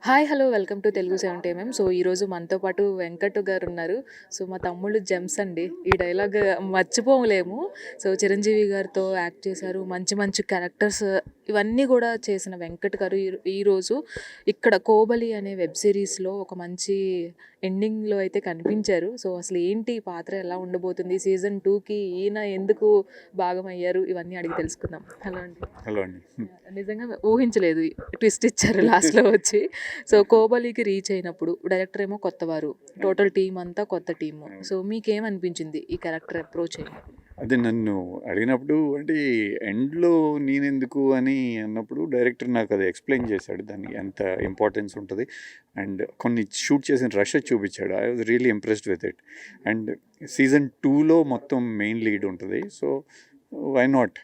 Hi hello welcome to Telugu 70 so ఈరోజు మనతో పాటు వెంకట్ గారు ఉన్నారు. సో మా తమ్ముళ్ళు జెమ్స్ అండి. ఈ డైలాగ్ మర్చిపోలేము. సో చిరంజీవి గారితో యాక్ట్ చేశారు. మంచి మంచి క్యారెక్టర్స్ ఇవన్నీ కూడా చేసిన వెంకట్ గారు ఈరోజు ఇక్కడ కోబలి అనే వెబ్ సిరీస్లో ఒక మంచి ఎండింగ్లో అయితే కనిపించారు. సో అసలు ఏంటి ఈ పాత్ర ఎలా ఉండబోతుంది, సీజన్ 2కి ఈయన ఎందుకు భాగమయ్యారు, ఇవన్నీ అడిగి తెలుసుకుందాం. హలో అండి. హలో అండి. నిజంగా ఊహించలేదు, ట్విస్ట్ ఇచ్చారు లాస్ట్లో వచ్చి. సో కోబలికి రీచ్ అయినప్పుడు డైరెక్టర్ ఏమో కొత్తవారు, టోటల్ టీం అంతా కొత్త టీము. సో మీకేమనిపించింది ఈ క్యారెక్టర్ అప్రోచ్ అయ్యి? అదే నన్ను అడిగినప్పుడు అంటే ఎండ్లో నేనెందుకు అని అన్నప్పుడు డైరెక్టర్ నాకు అది ఎక్స్ప్లెయిన్ చేశాడు, దానికి ఎంత ఇంపార్టెన్స్ ఉంటుంది అండ్ కొన్ని షూట్ చేసిన రష్ చూపించాడు. I was really impressed with it. And season 2లో మొత్తం మెయిన్ లీడ్ ఉంటుంది. సో వై నాట్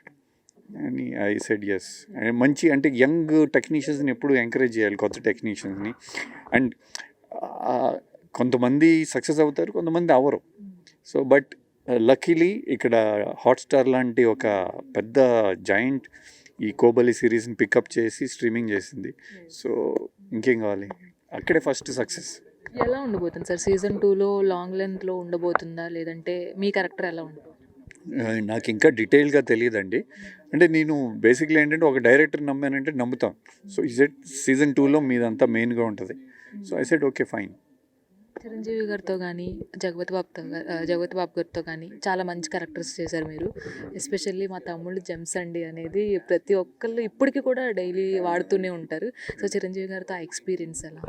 అని ఐ సెడ్ ఎస్. అండ్ మంచి అంటే యంగ్ టెక్నీషియన్స్ని ఎప్పుడు ఎంకరేజ్ చేయాలి, కొత్త టెక్నీషియన్స్ని. అండ్ కొంతమంది సక్సెస్ అవుతారు, కొంతమంది అవ్వరు. సో బట్ లక్కీలీ ఇక్కడ హాట్స్టార్ లాంటి ఒక పెద్ద జాయింట్ ఈ కోబలి సిరీస్ని పికప్ చేసి స్ట్రీమింగ్ చేసింది. సో ఇంకేం కావాలి, అక్కడే ఫస్ట్ సక్సెస్. ఎలా ఉండబోతుంది సార్ సీజన్ 2లో? లాంగ్ లెంత్లో ఉండబోతుందా, లేదంటే మీ క్యారెక్టర్ ఎలా ఉండబోతుంది? నాకు ఇంకా డీటెయిల్గా తెలియదండి. అంటే నేను బేసిక్లీ ఏంటంటే ఒక డైరెక్టర్ నమ్మానంటే నమ్ముతాం. సో ఈ సెట్ సీజన్ 2లో మీదంతా మెయిన్గా ఉంటుంది. So I said okay fine. Chiranjeevi గారితో కానీ జగపతి బాబు గారితో కానీ చాలా మంచి క్యారెక్టర్స్ చేశారు మీరు. ఎస్పెషల్లీ మా తమ్ముళ్ళు జెమ్స్ అండి అనేది ప్రతి ఒక్కళ్ళు ఇప్పటికీ కూడా డైలీ వాడుతూనే ఉంటారు. సో చిరంజీవి గారితో ఆ ఎక్స్పీరియన్స్ ఎలా?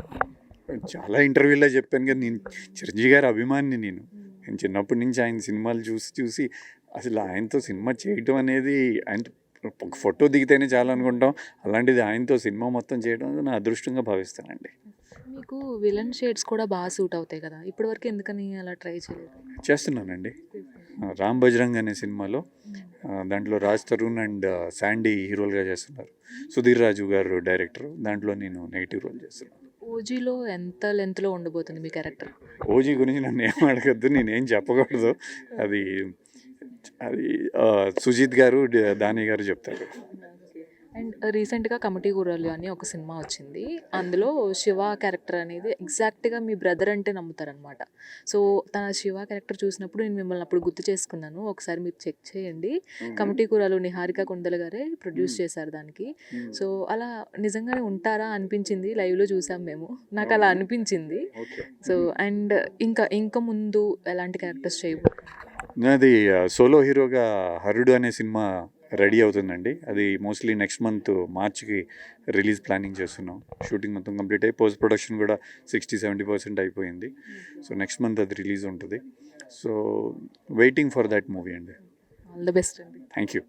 చాలా ఇంటర్వ్యూలో చెప్పాను కదా, నేను చిరంజీవి గారి అభిమాని. నేను చిన్నప్పటి నుంచి ఆయన సినిమాలు చూసి అసలు ఆయనతో సినిమా చేయటం అనేది, ఆయనతో ఒక ఫోటో దిగితేనే చాలా అనుకుంటాం, అలాంటిది ఆయనతో సినిమా మొత్తం చేయడం నా అదృష్టంగా భావిస్తానండి. మీకు విలన్ షేడ్స్ కూడా బాగా సూట్ అవుతాయి కదా, ఇప్పటివరకు ఎందుకని అలా ట్రై చేయలేదు? చేస్తున్నానండి. రామ్ బజరంగ్ అనే సినిమాలో దాంట్లో రాజ్ తరుణ్ అండ్ శాండీ హీరోలుగా చేస్తున్నారు. సుధీర్ రాజు గారు డైరెక్టర్, దాంట్లో నేను నెగిటివ్ రోల్ చేస్తున్నాను. ఓజీలో ఎంత లెంత్లో ఉండబోతుంది మీ క్యారెక్టర్? ఓజీ గురించి నన్ను ఏం అడగద్దు, నేనేం చెప్పకూడదు. అది అది సుజిత్ గారు దాని గారు చెప్తారు. అండ్ రీసెంట్గా కమిటీ కూరలు అని ఒక సినిమా వచ్చింది. అందులో శివ క్యారెక్టర్ అనేది ఎగ్జాక్ట్గా మీ బ్రదర్ అంటే నమ్ముతారనమాట. సో తన శివ క్యారెక్టర్ చూసినప్పుడు నేను మిమ్మల్ని అప్పుడు గుర్తు చేసుకున్నాను. ఒకసారి మీరు చెక్ చేయండి. కమిటీ కూరలు నిహారిక కొండల గారే ప్రొడ్యూస్ చేశారు దానికి. సో అలా నిజంగానే ఉంటారా అనిపించింది, లైవ్లో చూసాం మేము, నాకు అలా అనిపించింది. సో అండ్ ఇంకా ముందు ఎలాంటి క్యారెక్టర్స్ చేయబోతున్నారు? నాది సోలో హీరోగా హరుడు అనే సినిమా రెడీ అవుతుందండి. అది మోస్ట్లీ నెక్స్ట్ మంత్ మార్చ్కి రిలీజ్ ప్లానింగ్ చేస్తున్నాం. షూటింగ్ మొత్తం కంప్లీట్ అయ్యి పోస్ట్ ప్రొడక్షన్ కూడా 60-70% అయిపోయింది. సో నెక్స్ట్ మంత్ అది రిలీజ్ ఉంటుంది. So waiting for that movie అండి. ఆల్ ద బెస్ట్ అండి. Thank you.